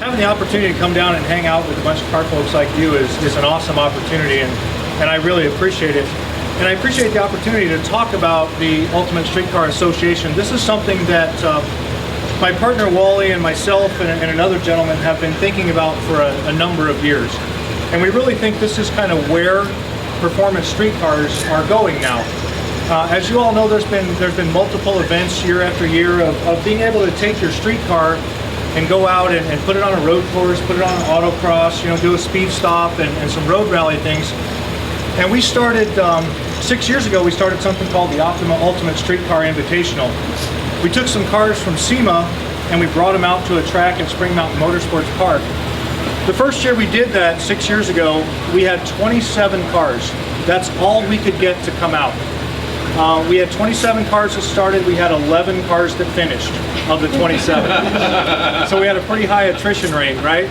Having the opportunity to come down and hang out with a bunch of car folks like you is an awesome opportunity, and I really appreciate it. And I appreciate the opportunity to talk about the Ultimate Streetcar Association. This is something that my partner Wally and myself and another gentleman have been thinking about for a number of years. And we really think this is kind of where performance streetcars are going now. As you all know, there's been multiple events year after year of being able to take your streetcar and go out and put it on a road course, put it on an autocross, do a speed stop and some road rally things. And we started, 6 years ago, we started something called the Optima Ultimate Streetcar Invitational. We took some cars from SEMA and we brought them out to a track at Spring Mountain Motorsports Park. The first year we did that, 6 years ago, we had 27 cars. That's all we could get to come out. We had 27 cars that started, we had 11 cars that finished of the 27. So we had a pretty high attrition rate, right?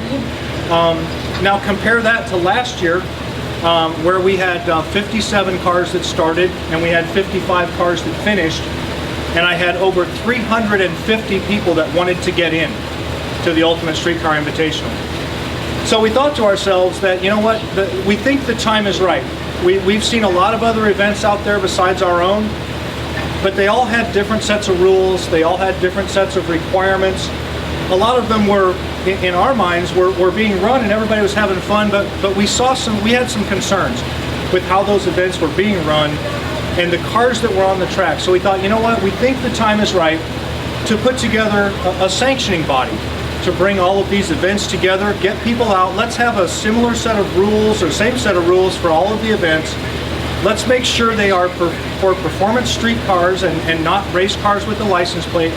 Now compare that to last year, where we had 57 cars that started and we had 55 cars that finished, and I had over 350 people that wanted to get in to the Ultimate Streetcar Invitational. So we thought to ourselves that, you know what, we think the time is right. We've seen a lot of other events out there besides our own, but they all had different sets of rules, they all had different sets of requirements. A lot of them were, in our minds, were being run and everybody was having fun, but we had some concerns with how those events were being run and the cars that were on the track. So we thought, you know what, we think the time is right to put together a sanctioning body to bring all of these events together, get people out. Let's have a similar set of rules or same set of rules for all of the events. Let's make sure they are for performance street cars and not race cars with the license plate.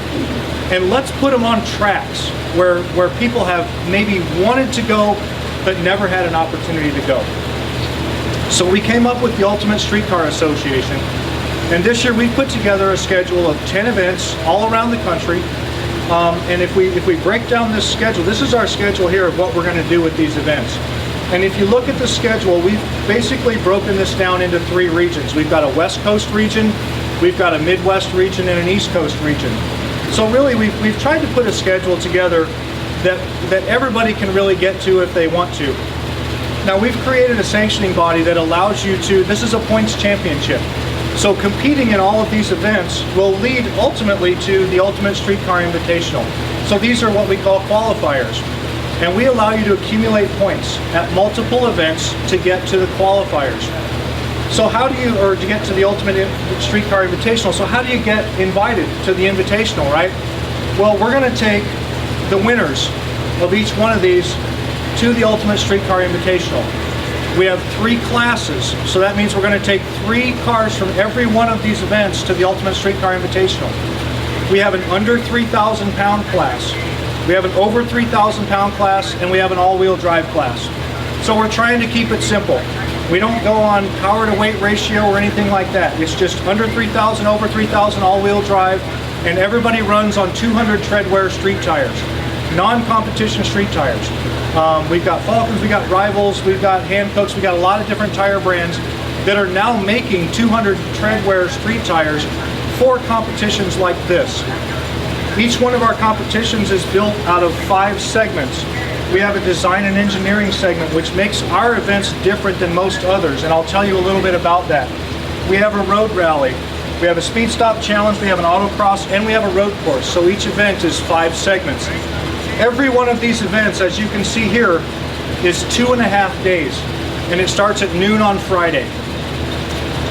And let's put them on tracks where people have maybe wanted to go but never had an opportunity to go. So we came up with the Ultimate Streetcar Association, and this year we put together a schedule of 10 events all around the country. And if we break down this schedule, this is our schedule here of what we're going to do with these events. And if you look at the schedule, we've basically broken this down into 3 regions. We've got a West Coast region, we've got a Midwest region, and an East Coast region. So really we've tried to put a schedule together that everybody can really get to if they want to. Now we've created a sanctioning body that allows you to, this is a points championship. So competing in all of these events will lead ultimately to the Ultimate Streetcar Invitational. So these are what we call qualifiers. And we allow you to accumulate points at multiple events to get to the qualifiers. So how do you, or to get to the Ultimate Streetcar Invitational, so how do you get invited to the Invitational, right? Well, we're going to take the winners of each one of these to the Ultimate Streetcar Invitational. We have 3 classes, so that means we're going to take 3 cars from every one of these events to the Ultimate Streetcar Invitational. We have an under 3,000 pound class, we have an over 3,000 pound class, and we have an all-wheel drive class. So we're trying to keep it simple. We don't go on power to weight ratio or anything like that. It's just under 3,000, over 3,000 all-wheel drive, and everybody runs on 200 treadwear street tires, non-competition street tires. We've got Falcons, we've got Rivals, we've got Hancocks, we've got a lot of different tire brands that are now making 200 treadwear street tires for competitions like this. Each one of our competitions is built out of 5 segments. We have a design and engineering segment, which makes our events different than most others, and I'll tell you a little bit about that. We have a road rally, we have a speed stop challenge, we have an autocross, and we have a road course. So each event is 5 segments. Every one of these events, as you can see here, is 2.5 days, and it starts at noon on Friday.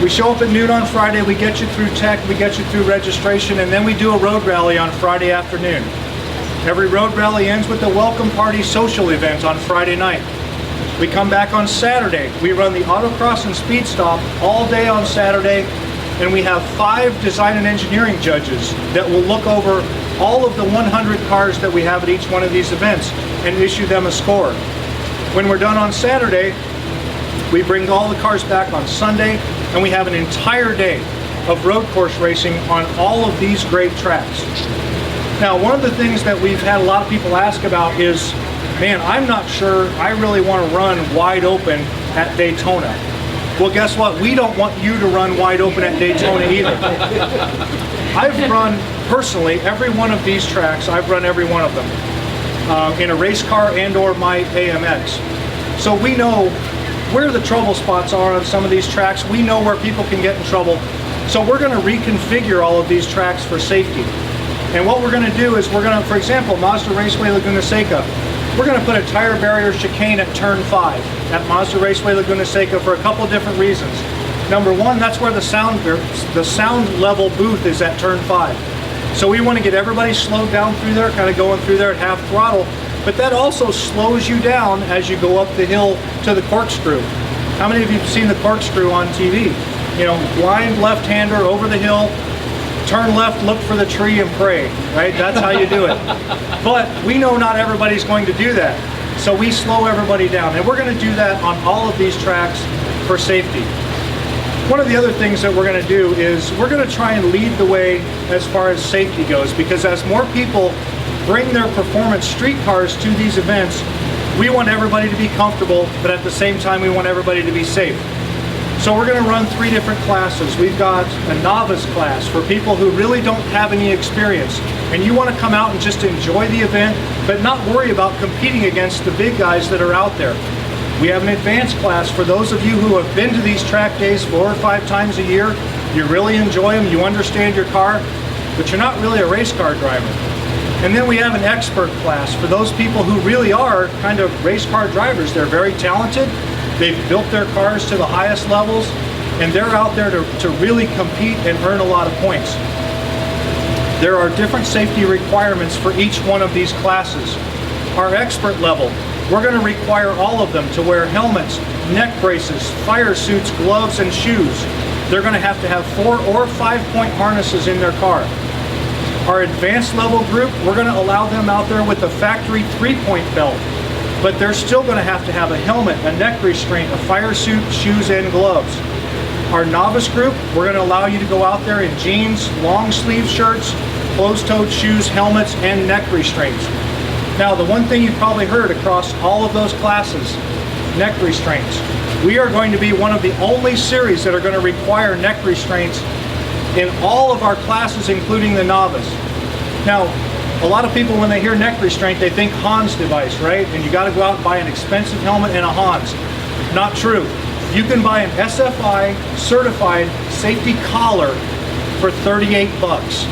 We show up at noon on Friday, we get you through tech, we get you through registration, and then we do a road rally on Friday afternoon. Every road rally ends with a welcome party social event on Friday night. We come back on Saturday, we run the autocross and speed stop all day on Saturday, and we have 5 design and engineering judges that will look over all of the 100 cars that we have at each one of these events and issue them a score. When we're done on Saturday, we bring all the cars back on Sunday, and we have an entire day of road course racing on all of these great tracks. Now, one of the things that we've had a lot of people ask about is, man, I'm not sure I really want to run wide open at Daytona. Well, guess what? We don't want you to run wide open at Daytona either. I've run, personally, every one of these tracks. I've run every one of them. in a race car and or my AMX. So we know where the trouble spots are on some of these tracks. We know where people can get in trouble. So we're going to reconfigure all of these tracks for safety. And what we're going to do is we're going to, for example, Mazda Raceway Laguna Seca, we're going to put a tire barrier chicane at turn 5 at Mazda Raceway Laguna Seca for a couple different reasons. Number one, that's where the sound level booth is at turn 5. So we want to get everybody slowed down through there, kind of going through there at half throttle, but that also slows you down as you go up the hill to the corkscrew. How many of you have seen the corkscrew on TV? You know, blind left-hander over the hill, turn left, look for the tree and pray, right? That's how you do it. But we know not everybody's going to do that. So we slow everybody down. And we're going to do that on all of these tracks for safety. One of the other things that we're going to do is we're going to try and lead the way as far as safety goes, because as more people bring their performance street cars to these events, we want everybody to be comfortable, but at the same time we want everybody to be safe. So we're going to run 3 different classes. We've got a novice class for people who really don't have any experience and you want to come out and just enjoy the event but not worry about competing against the big guys that are out there. We have an advanced class for those of you who have been to these track days 4 or 5 times a year. You really enjoy them, you understand your car, but you're not really a race car driver. And then we have an expert class for those people who really are kind of race car drivers. They're very talented, they've built their cars to the highest levels, and they're out there to really compete and earn a lot of points. There are different safety requirements for each one of these classes. Our expert level, we're going to require all of them to wear helmets, neck braces, fire suits, gloves, and shoes. They're going to have 4 or 5 point harnesses in their car. Our advanced level group, we're going to allow them out there with a factory 3-point belt, but they're still going to have a helmet, a neck restraint, a fire suit, shoes, and gloves. Our novice group, we're going to allow you to go out there in jeans, long sleeve shirts, closed-toed shoes, helmets, and neck restraints. Now, the one thing you've probably heard across all of those classes, neck restraints. We are going to be one of the only series that are going to require neck restraints in all of our classes, including the novice. Now, a lot of people, when they hear neck restraint, they think Hans device, right? And you got to go out and buy an expensive helmet and a Hans. Not true. You can buy an SFI certified safety collar for 38 bucks.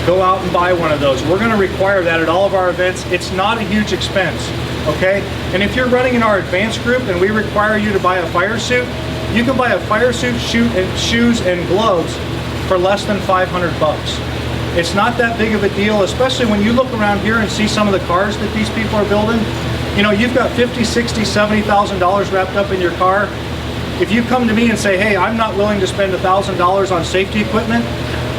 Go out and buy one of those. We're going to require that at all of our events. It's not a huge expense, okay? And if you're running in our advanced group and we require you to buy a fire suit, you can buy a fire suit, shoes, and gloves for less than 500 bucks. It's not that big of a deal, especially when you look around here and see some of the cars that these people are building. You know, you've got $50,000, $60,000, $70,000 wrapped up in your car. If you come to me and say, hey, I'm not willing to spend $1,000 on safety equipment,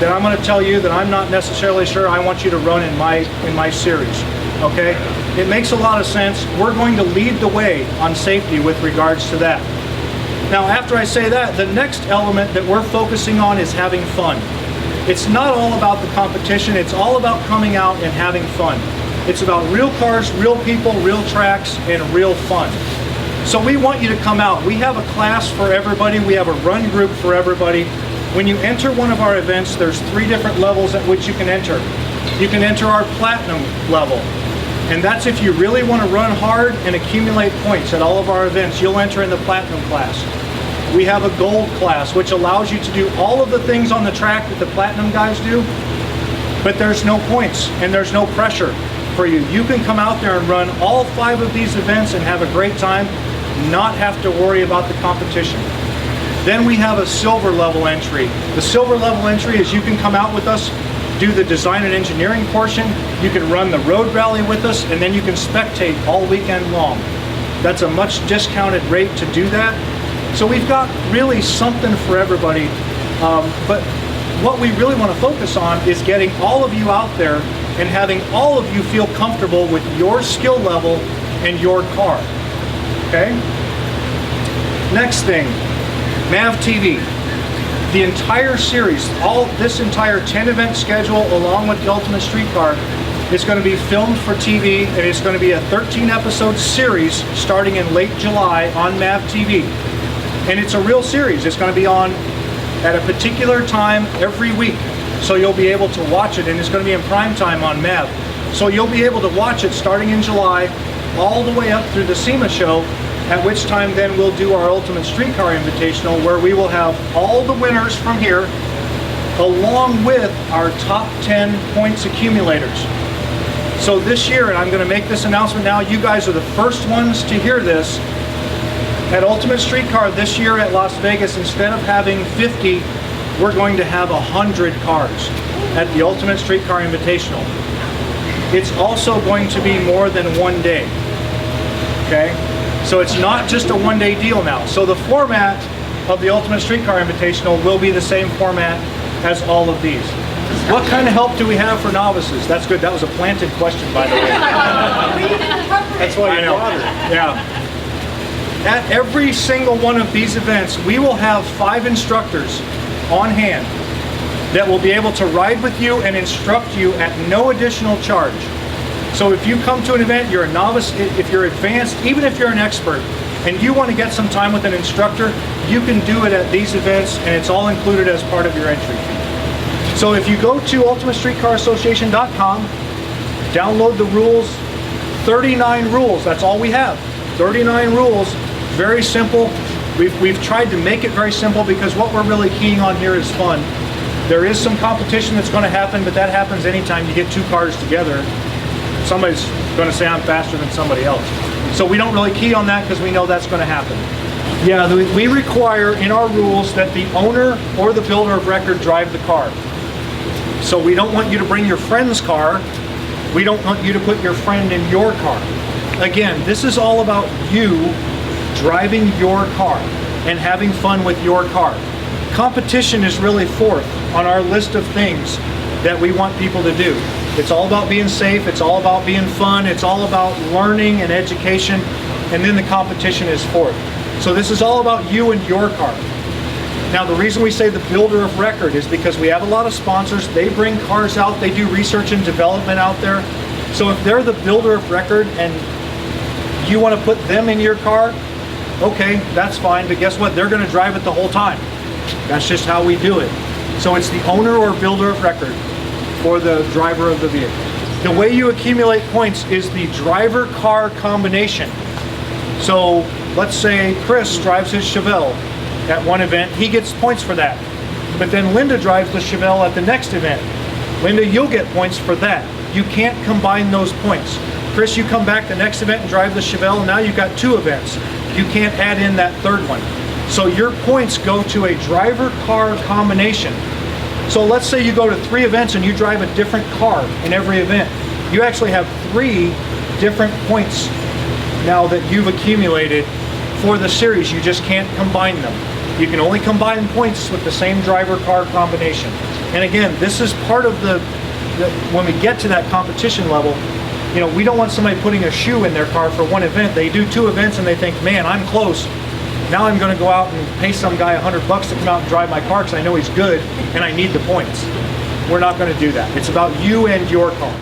then I'm going to tell you that I'm not necessarily sure I want you to run in my series, okay? It makes a lot of sense. We're going to lead the way on safety with regards to that. Now, after I say that, the next element that we're focusing on is having fun. It's not all about the competition, it's all about coming out and having fun. It's about real cars, real people, real tracks, and real fun. So we want you to come out. We have a class for everybody, we have a run group for everybody. When you enter one of our events, there's 3 different levels at which you can enter. You can enter our platinum level, and that's if you really want to run hard and accumulate points at all of our events. You'll enter in the platinum class. We have a gold class, which allows you to do all of the things on the track that the platinum guys do, but there's no points and there's no pressure for you. You can come out there and run all 5 of these events and have a great time, not have to worry about the competition. Then we have a silver level entry. The silver level entry is you can come out with us, do the design and engineering portion, you can run the road rally with us, and then you can spectate all weekend long. That's a much discounted rate to do that. So we've got really something for everybody, but what we really want to focus on is getting all of you out there and having all of you feel comfortable with your skill level and your car, okay? Next thing, ARS-TV. The entire series, this entire 10 event schedule along with the Ultimate Streetcar is going to be filmed for TV, and it's going to be a 13 episode series starting in late July on ARS-TV. And it's a real series. It's going to be on at a particular time every week. So you'll be able to watch it, and it's going to be in prime time on MEV. So you'll be able to watch it starting in July all the way up through the SEMA show, at which time then we'll do our Ultimate Streetcar Invitational, where we will have all the winners from here along with our top 10 points accumulators. So this year, and I'm going to make this announcement now, you guys are the first ones to hear this, at Ultimate Streetcar this year at Las Vegas, instead of having 50, we're going to have 100 cars at the Ultimate Streetcar Invitational. It's also going to be more than one day, okay? So it's not just a one-day deal now. So the format of the Ultimate Streetcar Invitational will be the same format as all of these. What kind of help do we have for novices? That's good. That was a planted question, by the way. That's why I know. Yeah. At every single one of these events, we will have 5 instructors on hand that will be able to ride with you and instruct you at no additional charge. So if you come to an event, you're a novice, if you're advanced, even if you're an expert, and you want to get some time with an instructor, you can do it at these events, and it's all included as part of your entry fee. So if you go to ultimatestreetcarassociation.com, download the rules, 39 rules, that's all we have. 39 rules, very simple. We've tried to make it very simple because what we're really keying on here is fun. There is some competition that's going to happen, but that happens anytime you get 2 cars together. Somebody's going to say I'm faster than somebody else. So we don't really key on that because we know that's going to happen. Yeah, we require in our rules that the owner or the builder of record drive the car. So we don't want you to bring your friend's car. We don't want you to put your friend in your car. Again, this is all about you driving your car and having fun with your car. Competition is really 4th on our list of things that we want people to do. It's all about being safe, it's all about being fun, it's all about learning and education, and then the competition is 4th. So this is all about you and your car. Now the reason we say the builder of record is because we have a lot of sponsors, they bring cars out, they do research and development out there. So if they're the builder of record and you want to put them in your car, okay, that's fine, but guess what? They're going to drive it the whole time. That's just how we do it. So it's the owner or builder of record for the driver of the vehicle. The way you accumulate points is the driver-car combination. So let's say Chris drives his Chevelle at one event, he gets points for that. But then Linda drives the Chevelle at the next event. Linda, you'll get points for that. You can't combine those points. Chris, you come back the next event and drive the Chevelle, now you've got 2 events. You can't add in that 3rd one. So your points go to a driver-car combination. So let's say you go to 3 events and you drive a different car in every event. You actually have 3 different points now that you've accumulated for the series. You just can't combine them. You can only combine points with the same driver-car combination. And again, this is part of when we get to that competition level, you know, we don't want somebody putting a shoe in their car for one event. They do 2 events and they think, man, I'm close. Now I'm going to go out and pay some guy $100 to come out and drive my car because I know he's good and I need the points. We're not going to do that. It's about you and your car.